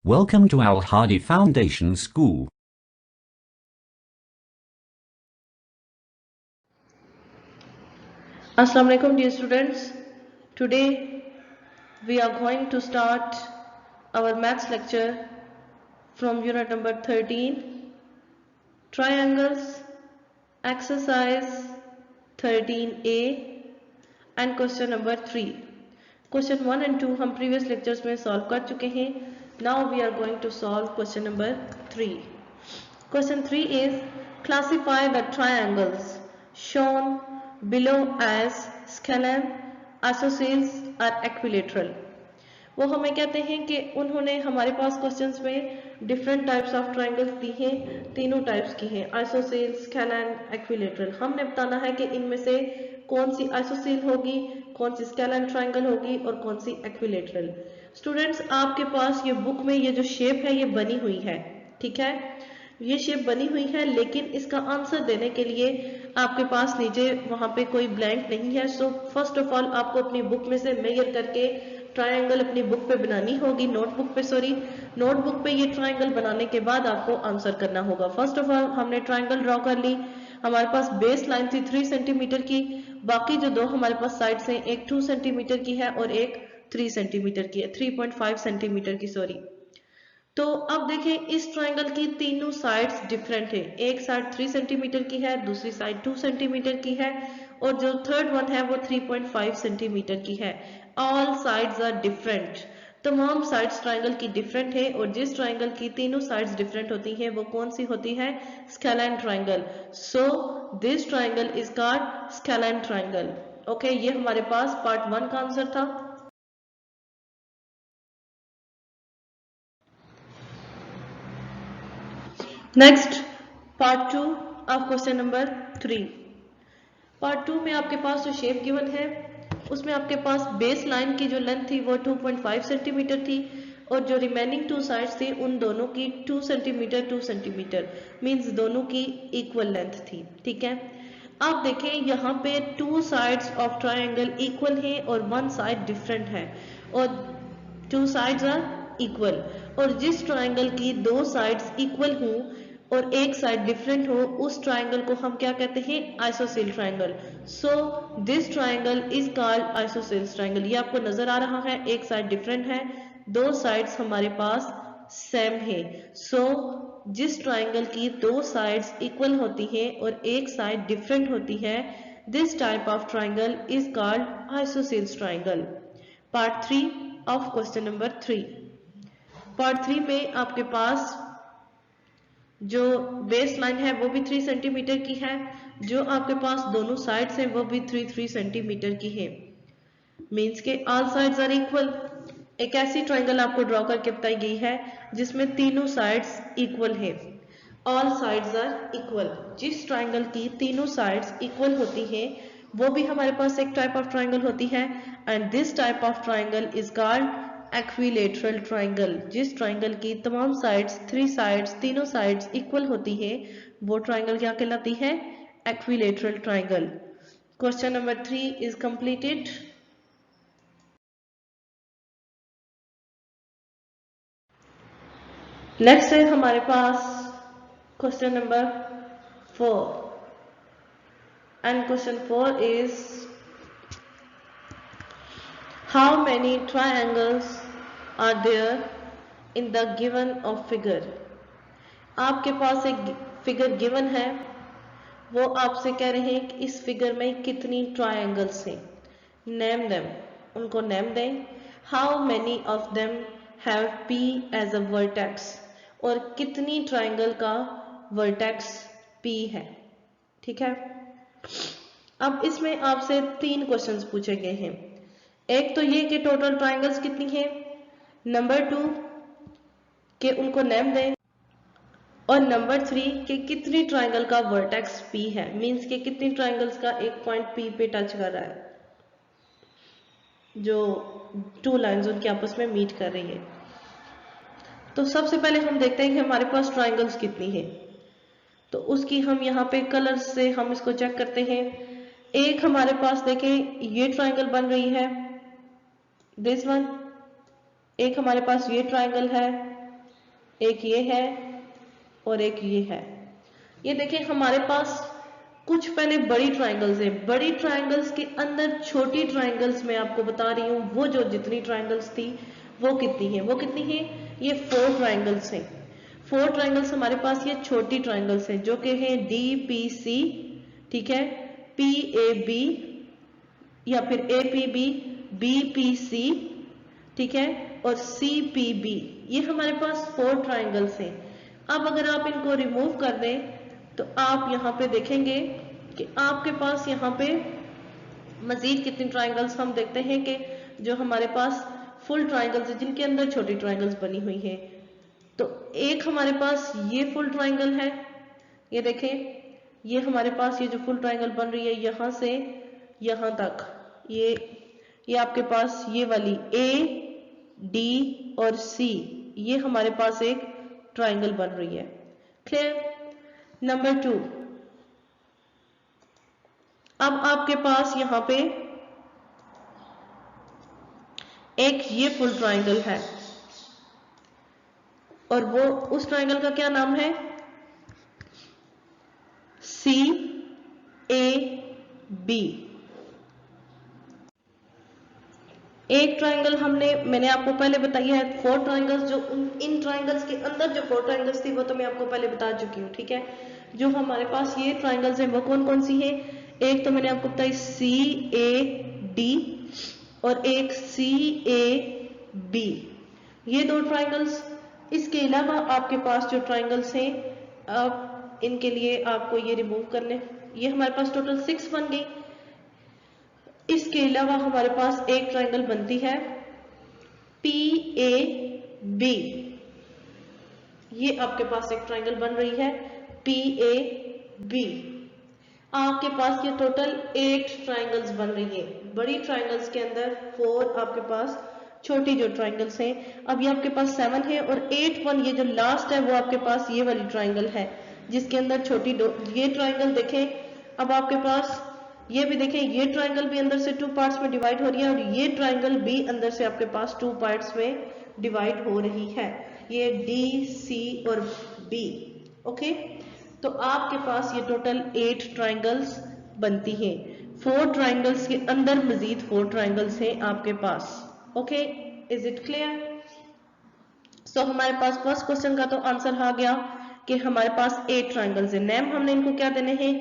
Welcome to Al Hadi Foundation School. Assalamu alaikum dear students. Today we are going to start our maths lecture from unit number 13, triangles, exercise 13a and question number 3. Question 1 and 2 हम previous lectures में solve कर चुके हैं. Now we are going to solve question number 3. Question 3 is classify the triangles shown below as scalene, isosceles or equilateral. वो हमें कहते हैं कि उन्होंने हमारे पास क्वेश्चंस में डिफरेंट टाइप्स ऑफ ट्रायंगल्स दी हैं, तीनों टाइप्स की हैं, आइसोसेल, स्केलेन, एक्विलेटरल. हमने बताना है कि इनमें से कौन सी आइसोसेल होगी, कौन सी स्केलेन ट्रायंगल होगी और कौन सी एक्विलेटरल. स्टूडेंट्स, आपके पास ये बुक में ये जो शेप है ये बनी हुई है, ठीक है, ये शेप बनी हुई है, लेकिन इसका आंसर देने के लिए आपके पास नीचे वहां पे कोई ब्लैंक नहीं है. सो फर्स्ट ऑफ ऑल आपको अपनी बुक में से मेजर करके ट्रायंगल अपनी बुक पे बनानी होगी, नोटबुक पे ये ट्रायंगल बनाने के बाद आपको आंसर करना होगा. फर्स्ट ऑफ ऑल हमने ट्रायंगल ड्रॉ कर ली. हमारे पास बेस लाइन थी 3 सेंटीमीटर की, बाकी जो दो हमारे पास साइड्स हैं, एक 2 सेंटीमीटर की है और एक 3 सेंटीमीटर की है, 3.5 सेंटीमीटर की, सॉरी. तो अब देखें, इस ट्रायंगल की तीनों साइड्स डिफरेंट है. एक साइड 3 सेंटीमीटर की है, दूसरी साइड 2 सेंटीमीटर की है और जो थर्ड वन है वो 3.5 सेंटीमीटर की है. All sides are different. तमाम साइड्स ट्रायंगल की डिफरेंट है और जिस ट्रायंगल की तीनों साइड्स डिफरेंट होती हैं वो कौन सी होती है? Scalene triangle. So this triangle is called scalene triangle. Okay, ये हमारे पास पार्ट 1 का आंसर था. Next part 2 of question number 3. Part 2 में आपके पास जो शेप गिवन है उसमें आपके पास बेस लाइन की जो लेंथ थी वो 2.5 सेंटीमीटर थी और जो रिमेनिंग 2 साइड्स थी उन दोनों की 2 सेंटीमीटर मींस दोनों की इक्वल लेंथ थी, ठीक है. आप देखें यहाँ पे 2 साइड्स ऑफ ट्रायंगल इक्वल है और 1 साइड डिफरेंट है और 2 साइड्स आर इक्वल. और जिस ट्रायंगल की 2 साइड्स इक्वल हों और एक साइड डिफरेंट हो उस ट्रायंगल को हम क्या कहते हैं? ISOCELL triangle. So this triangle is called ISOCELL triangle. ये आपको नजर आ रहा है, एक साइड डिफरेंट है, दो साइड्स हमारे पास सेम है. सो जिस ट्रायंगल की 2 साइड्स इक्वल होती हैं और एक साइड डिफरेंट होती है, this type of triangle is called ISOCELL triangle. Part 3 of question number 3. Part 3 में आपके पास जो बेस लाइन है वो भी 3 सेंटीमीटर की है, जो आपके पास दोनों साइड्स हैं वो भी 3 सेंटीमीटर की है. मींस के ऑल साइड्स आर इक्वल. एक ऐसी ट्रायंगल आपको ड्रॉ करके बताई गई है जिसमें तीनों साइड्स इक्वल है. All sides are equal. जिस ट्रायंगल की तीनों साइड्स इक्वल होती है वो भी हमारे पास एक टाइप ऑफ ट्रायंगल होती है and this type of triangle is called equilateral triangle. जिस ट्रायंगल की तमाम साइड्स, 3 साइड्स, तीनों साइड्स इक्वल होती है वो ट्रायंगल क्या कहलाती है? Equilateral triangle. Question number 3 is completed. Next है हमारे पास question number 4 and question 4 is how many triangles are there in the given of figure. आपके पास एक फिगर गिवन है, वो आपसे कह रहे हैं कि इस फिगर में कितनी ट्रायंगल्स हैं. नेम देम, उनको नेम दें. How many of them have P as a vertex, और कितनी ट्रायंगल का वर्टेक्स P है, ठीक है. अब इसमें आपसे 3 क्वेश्चंस पूछे गए हैं. एक तो ये कि टोटल ट्रायंगल्स कितनी हैं, नंबर 2 के उनको नेम दें और नंबर 3 के कितनी ट्रायंगल का वर्टेक्स P है, मींस के कितनी ट्रायंगल्स का एक पॉइंट P पे टच कर रहा है, जो 2 लाइंस उनके आपस में मीट कर रही है. तो सबसे पहले हम देखते हैं कि हमारे पास ट्रायंगल्स कितनी है. तो उसकी हम यहाँ पे कलर से हम इसको चेक करते हैं. एक हमारे पास देखें ये ट्रायंगल बन रही है, दिस वन. एक हमारे पास ये ट्रायंगल है, एक ये है और एक ये है। ये देखिए हमारे पास कुछ पहले बड़ी ट्राइंगल्स हैं, बड़ी ट्राइंगल्स के अंदर छोटी ट्राइंगल्स मैं आपको बता रही हूँ, वो जो जितनी ट्राइंगल्स थी वो कितनी है, वो कितनी है, ये 4 ट्राइंगल्स हैं। 4 ट्राइंगल्स हमारे पास, ये छोटी ट्राइंगल्स हैं जो कि हैं DPC, ठीक है, PAB या फिर APB, BPC, ठीक है, और CPB। ये हमारे पास 4 ट्राइंगल्स हैं। अब अगर आप इनको रिमूव कर दें तो आप यहाँ पे देखेंगे कि आपके पास यहाँ पे मजीद कितनी ट्राइंगल्स, हम देखते हैं कि जो हमारे पास फुल ट्राइंगल्स है जिनके अंदर छोटी ट्राइंगल्स बनी हुई हैं। तो एक हमारे पास ये फुल ट्राइंगल है, ये देखें, ये हमारे पास ये जो फुल ट्राइंगल बन रही है यहाँ से यहाँ तक, ये आपके पास ये वाली AD और C, ये हमारे पास एक ट्राइंगल बन रही है। क्लियर? नंबर 2, अब आपके पास यहाँ पे एक ये फुल ट्राइंगल है और वो उस ट्राइंगल का क्या नाम है, CAB। एक ट्राइंगल मैंने आपको पहले बताई है, 4 ट्राइंगल्स, जो इन ट्राइंगल्स के अंदर जो 4 ट्राइंगल्स थी वो तो मैं आपको पहले बता चुकी हूँ, ठीक है। जो हमारे पास ये ट्राइंगल्स हैं वो कौन कौन सी हैं, एक तो मैंने आपको बताई CAD और एक CAB, ये 2 ट्राइंगल्स। इसके अलावा आपके पास जो ट्राइंगल्स हैं, अब इनके लिए आपको ये रिमूव करने, ये हमारे पास टोटल 6 बन गई। इसके अलावा हमारे पास एक ट्राइंगल बनती है PAB, ये आपके पास एक ट्राइंगल बन रही है PAB। आपके पास ये टोटल 8 ट्राइंगल्स बन रही है, बड़ी ट्राइंगल्स के अंदर 4, आपके पास छोटी जो ट्राइंगल्स हैं, अब ये आपके पास 7 है, और 8 1 ये जो लास्ट है वो आपके पास ये वाली ट्राइंगल है जिसके अंदर छोटी ये ट्राइंगल देखें। अब आपके पास ये भी देखें, ये ट्राइंगल भी अंदर से 2 पार्ट्स में डिवाइड हो रही है और ये ट्राइंगल भी अंदर से आपके पास 2 पार्ट्स में डिवाइड हो रही है, ये DC और B। ओके, तो आपके पास ये टोटल 8 ट्राइंगल्स बनती हैं। 4 ट्राइंगल्स के अंदर मजीद 4 ट्राइंगल्स हैं आपके पास। Okay, is it clear? So हमारे पास फर्स्ट क्वेश्चन का तो आंसर आ गया कि हमारे पास 8 ट्राइंगल्स हैं। नेम हमने इनको क्या देने हैं,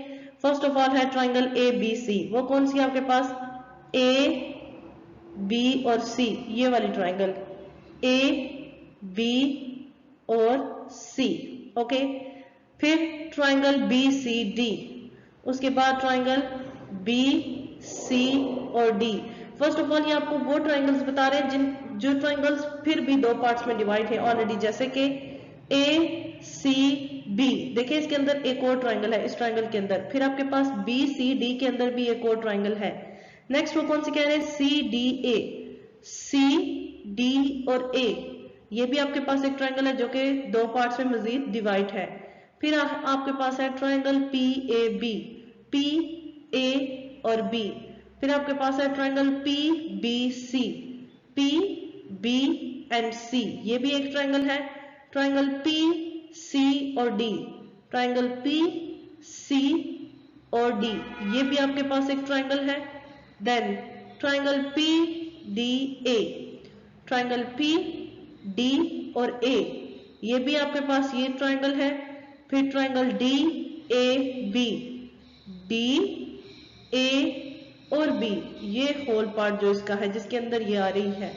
फर्स्ट ऑफ ऑल है ट्राइंगल ABC, वो कौन सी आपके पास, A, B और C, ये वाली ट्राइंगल A, B और C। ओके, फिर ट्राइंगल BCD, उसके बाद ट्राइंगल BC और D। फर्स्ट ऑफ ऑल ये आपको वो ट्राइंगल्स बता रहे हैं जो ट्राइंगल्स फिर भी 2 पार्ट्स में डिवाइड है ऑलरेडी, जैसे कि ACB, देखिए इसके अंदर एक और ट्राइंगल है, इस ट्राइंगल के अंदर, फिर आपके पास BCD के अंदर भी एक और ट्राइंगल है। नेक्स्ट वो कौन सी कह रहे हैं, CDA, CD और A, ये भी आपके पास एक ट्राइंगल है जो कि 2 पार्ट्स में मजीद डिवाइड है। फिर आपके पास है ट्राइंगल PAB, P, A और B। फिर आपके पास है triangle PBC, P, B and C, ये भी एक ट्राइंगल है। ट्राइंगल P, C और D, ट्राइंगल P, C और D, ये भी आपके पास एक ट्राइंगल है। Then triangle PDA, triangle P, D और A, ये भी आपके पास ये ट्राइंगल है। फिर ट्राइंगल DAB, D, A और B, ये होल पार्ट जो इसका है जिसके अंदर ये आ रही है,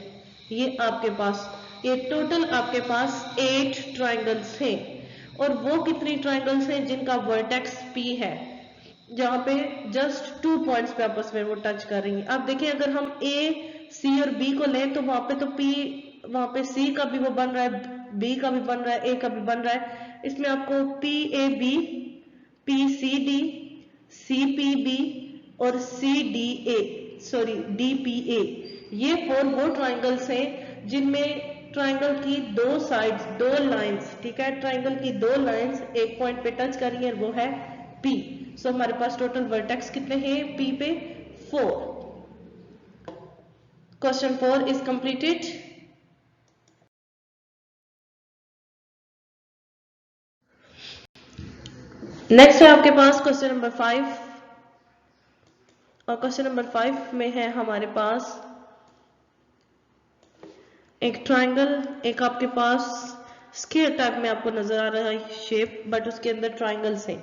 ये आपके पास, ये टोटल आपके पास 8 ट्राइंगल्स हैं। और वो कितनी ट्राइंगल्स हैं जिनका वर्टेक्स P है, जहां पे जस्ट 2 पॉइंट्स पे आपस में वो टच कर रही हैं। अब देखिए अगर हम A, C और B को लें तो वहां पे तो P, वहां पे C का भी वो बन रहा है, B का भी बन रहा है, A का भी बन रहा है। इसमें आपको PAB, PCD, CPB और DPA, ये 4 वो ट्राइंगल्स हैं जिनमें ट्राइंगल की 2 साइड्स, 2 लाइंस, ठीक है, ट्राइंगल की 2 लाइंस एक पॉइंट पे टच कर रही है, वो है P। सो हमारे पास टोटल वर्टेक्स कितने हैं P पे, 4। Question 4 is completed. नेक्स्ट है आपके पास क्वेश्चन नंबर 5, और क्वेश्चन नंबर 5 में है हमारे पास एक ट्राइंगल, एक आपके पास स्क्वायर टाइप में आपको नजर आ रहा है शेप, बट उसके अंदर ट्राइंगल्स हैं।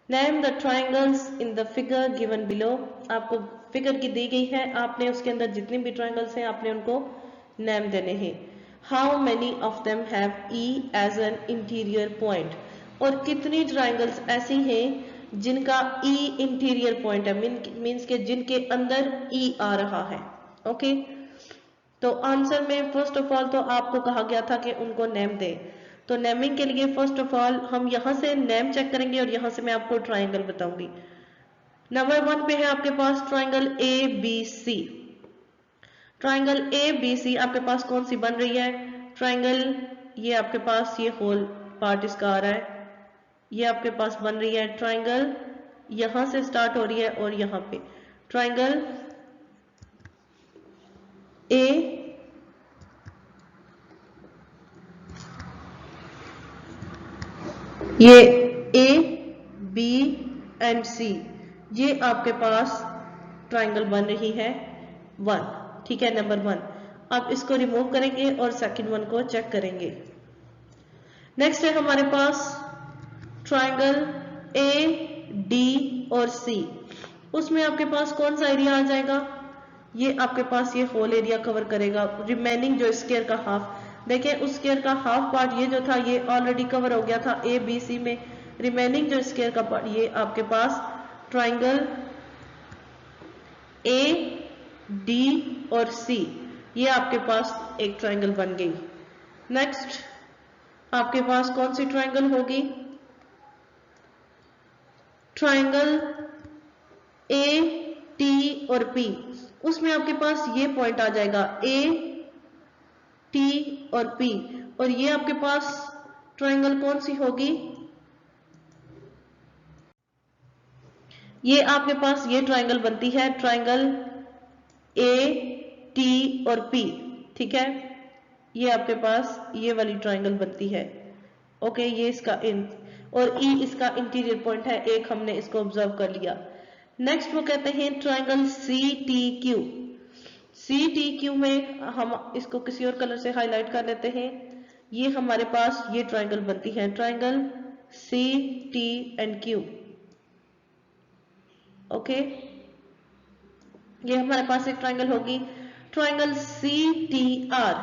Name the triangles in the figure given below. आपको फिगर की दी गई है, आपने उसके अंदर जितने भी ट्राइंगल्स हैं आपने उनको नेम देने हैं। How many of them have E as an interior point. और कितनी ट्राइंगल्स ऐसी हैं जिनका ई इंटीरियर पॉइंट है, मीन्स के जिनके अंदर ई आ रहा है। ओके, तो आंसर में फर्स्ट ऑफ ऑल तो आपको कहा गया था कि उनको नेम दे। तो नेमिंग के लिए फर्स्ट ऑफ ऑल हम यहां से नेम चेक करेंगे और यहां से मैं आपको ट्राइंगल बताऊंगी। नंबर 1 पे है आपके पास triangle A B C. Triangle A B C आपके पास कौन सी बन रही है? ट्राइंगल, ये आपके पास ये होल पार्ट इसका आ रहा है, ये आपके पास बन रही है ट्राइंगल, यहां से स्टार्ट हो रही है और यहां पे ट्राइंगल ए ये ए बी एंड सी, ये आपके पास ट्राइंगल बन रही है 1। ठीक है, नंबर 1। अब इसको रिमूव करेंगे और सेकंड वन को चेक करेंगे। नेक्स्ट है हमारे पास ट्राइंगल ए डी और सी। उसमें आपके पास कौन सा एरिया आ जाएगा? ये आपके पास ये होल एरिया कवर करेगा। रिमेनिंग जो स्क्वायर का हाफ, देखिए उस स्क्वायर का हाफ पार्ट ये जो था ये ऑलरेडी कवर हो गया था ए बी सी में। रिमेनिंग जो स्क्वायर का पार्ट ये आपके पास ट्राइंगल ए डी और सी, ये आपके पास एक ट्राइंगल बन गई। नेक्स्ट आपके पास कौन सी ट्राइंगल होगी? ट्राइंगल ए टी और पी। उसमें आपके पास ये पॉइंट आ जाएगा ए टी और पी, और ये आपके पास ट्राइंगल कौन सी होगी? ये आपके पास ये ट्राइंगल बनती है ट्राइंगल ए टी और पी। ठीक है, ये आपके पास ये वाली ट्राइंगल बनती है। ओके, ये इसका इन और ई इसका इंटीरियर पॉइंट है, एक हमने इसको ऑब्जर्व कर लिया। नेक्स्ट वो कहते हैं triangle C T Q. C T Q में हम इसको किसी और कलर से हाईलाइट कर लेते हैं। ये हमारे पास ये ट्राइंगल बनती है triangle C T and Q. Okay, ये हमारे पास एक ट्राइंगल होगी triangle C T R.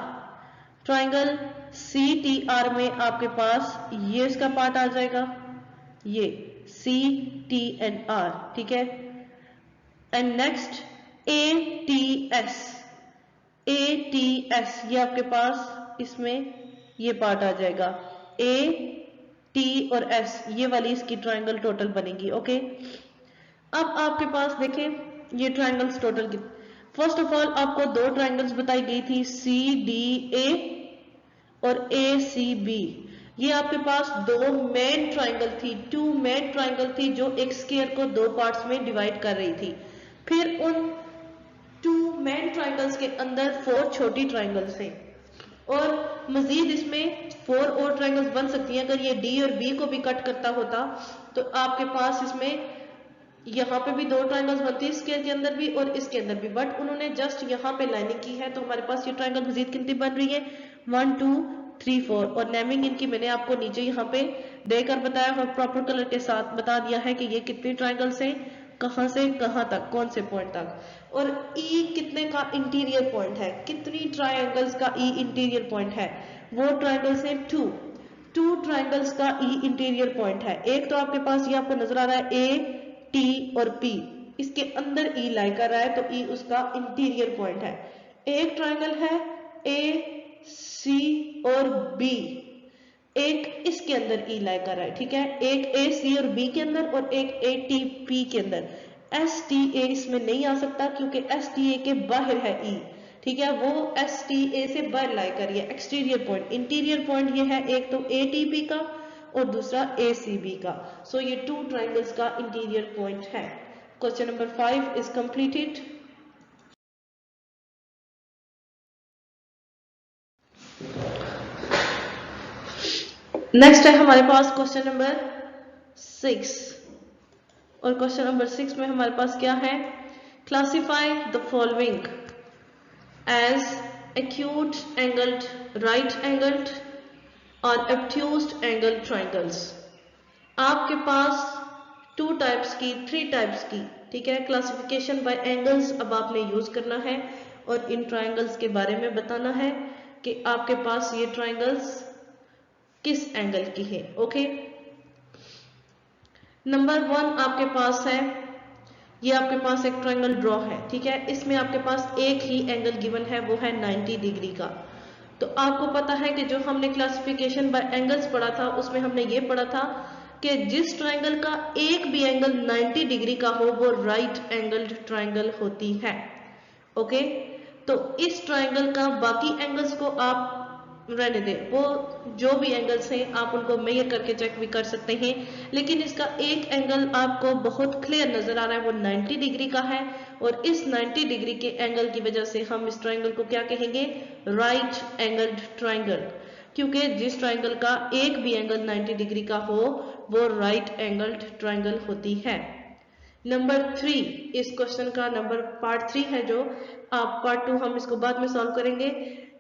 Triangle C T R में आपके पास ये इसका पार्ट आ जाएगा, ये सी टी एंड आर। ठीक है, and next A T S. A T S ये आपके पास इसमें ये पार्ट आ जाएगा, ए टी और एस, ये वाली इसकी ट्राइंगल टोटल बनेगी। ओके, अब आपके पास देखें ये ट्राइंगल्स टोटल की, फर्स्ट ऑफ ऑल आपको दो ट्राइंगल्स बताई गई थी सी डी ए और ए सी बी। ये आपके पास दो मेन ट्राइंगल थी, टू मेन ट्राइंगल थी जो एक स्क्वायर को दो पार्ट्स में डिवाइड कर रही थी। फिर उन टू मेन ट्राइंगल्स के अंदर 4 छोटी ट्राइंगल्स हैं, और मजीद इसमें 4 और ट्राइंगल्स बन सकती हैं। अगर ये डी और बी को भी कट करता होता तो आपके पास इसमें यहाँ पे भी 2 ट्राइंगल्स बनती है, स्क्वायर के अंदर भी और इसके अंदर भी, बट उन्होंने जस्ट यहाँ पे लाइनिंग की है, तो हमारे पास ये ट्राइंगल मजीद कितनी बन रही है 1 2 3 4। और नेमिंग इनकी मैंने आपको नीचे यहाँ पे देकर बताया और प्रॉपर कलर के साथ बता दिया है कि ये कितनी ट्राइंगल्स हैं, कहां से कहां तक, कौन से पॉइंट तक, और ई कितने का इंटीरियर पॉइंट है, कितनी ट्राइंगल्स का ई इंटीरियर पॉइंट है। वो ट्राइंगल्स हैं 2 ट्राइंगल्स का ई इंटीरियर पॉइंट है। एक तो आपके पास ये आपको नजर आ रहा है ए टी और पी, इसके अंदर ई लाई कर रहा है तो ई उसका इंटीरियर पॉइंट है। एक ट्राइंगल है ए सी और बी, एक इसके अंदर ई लाई कर रहा है। ठीक है, एक ए सी और बी के अंदर और एक ए टी पी के अंदर। एस टी ए इसमें नहीं आ सकता क्योंकि एस टी ए के बाहर है ई। ठीक है, वो एस टी ए से बाहर लाई कर रही है। एक्सटीरियर पॉइंट, इंटीरियर पॉइंट ये है एक तो ए टी पी का और दूसरा ए सी बी का। सो ये 2 ट्राइंगल्स का इंटीरियर पॉइंट है। Question number 5 is completed. Next है हमारे पास क्वेश्चन नंबर 6। और क्वेश्चन नंबर 6 में हमारे पास क्या है, classify the following as acute angled right angled और obtused एंगल ट्राइंगल्स। आपके पास 2 टाइप्स की 3 टाइप्स की, ठीक है, क्लासिफिकेशन बाय एंगल्स अब आपने यूज करना है और इन ट्राइंगल्स के बारे में बताना है कि आपके पास ये ट्राइंगल्स किस एंगल की है। ओके, नंबर 1 आपके पास है, ये आपके पास एक ट्राइंगल ड्रॉ है, ठीक है, इसमें आपके पास एक ही एंगल गिवन है, वो है 90 डिग्री का। तो आपको पता है कि जो हमने क्लासिफिकेशन बाय एंगल्स पढ़ा था उसमें हमने ये पढ़ा था कि जिस ट्राइंगल का एक भी एंगल 90 डिग्री का हो वो राइट एंगल्ड ट्राइंगल होती है। ओके, तो इस ट्राइंगल का बाकी एंगल्स को आप रहने दें, वो जो भी एंगल्स हैं आप उनको मेजर करके चेक भी कर सकते हैं, लेकिन इसका एक एंगल आपको बहुत क्लियर नजर आ रहा है, वो 90 डिग्री का है। और इस 90 डिग्री के एंगल की वजह से हम इस ट्राइंगल को क्या कहेंगे, राइट एंगल्ड ट्राइंगल, क्योंकि जिस ट्राइंगल का एक भी एंगल 90 डिग्री का हो वो राइट एंगल्ड ट्राइंगल होती है। नंबर 3 इस क्वेश्चन का नंबर पार्ट 3 है, जो आप पार्ट 2 हम इसको बाद में सॉल्व करेंगे।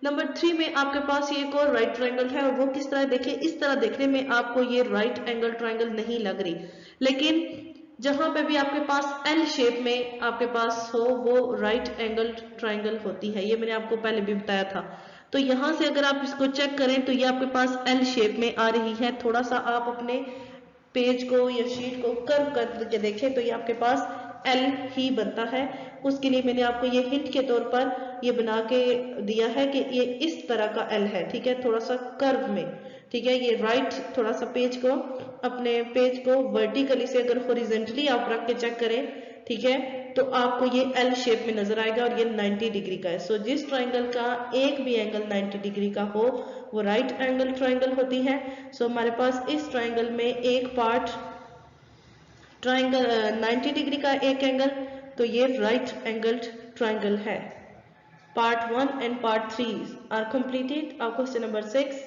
नंबर 3 में आपके पास ये एक और राइट ट्राइंगल है, और वो किस तरह, देखिए इस तरह देखने में आपको ये राइट एंगल ट्राइंगल नहीं लग रही, लेकिन जहां पे भी आपके पास एल शेप में आपके पास हो वो राइट एंगल ट्राइंगल होती है, ये मैंने आपको पहले भी बताया था। तो यहां से अगर आप इसको चेक करें तो ये आपके पास एल शेप में आ रही है, थोड़ा सा आप अपने पेज को या शीट को कर्व करके देखें तो ये आपके पास एल ही बनता है। उसके लिए मैंने आपको ये हिंट के तौर पर ये बना के दिया है कि ये इस तरह का एल है, ठीक है, थोड़ा सा कर्व में, ठीक है। ये राइट थोड़ा सा पेज को, अपने पेज को वर्टिकली से अगर हॉरिजॉन्टली आप रख के चेक करें, ठीक है, तो आपको ये एल शेप में नजर आएगा और ये 90 डिग्री का है। सो जिस ट्राइंगल का एक भी एंगल 90 डिग्री का हो वो राइट एंगल ट्राइंगल होती है। सो हमारे पास इस ट्राइंगल में एक पार्ट ट्राइंगल 90 डिग्री का एक एंगल, तो ये राइट एंगल्ड ट्राइंगल है। Part 1 and part 3 are completed. Our question number 6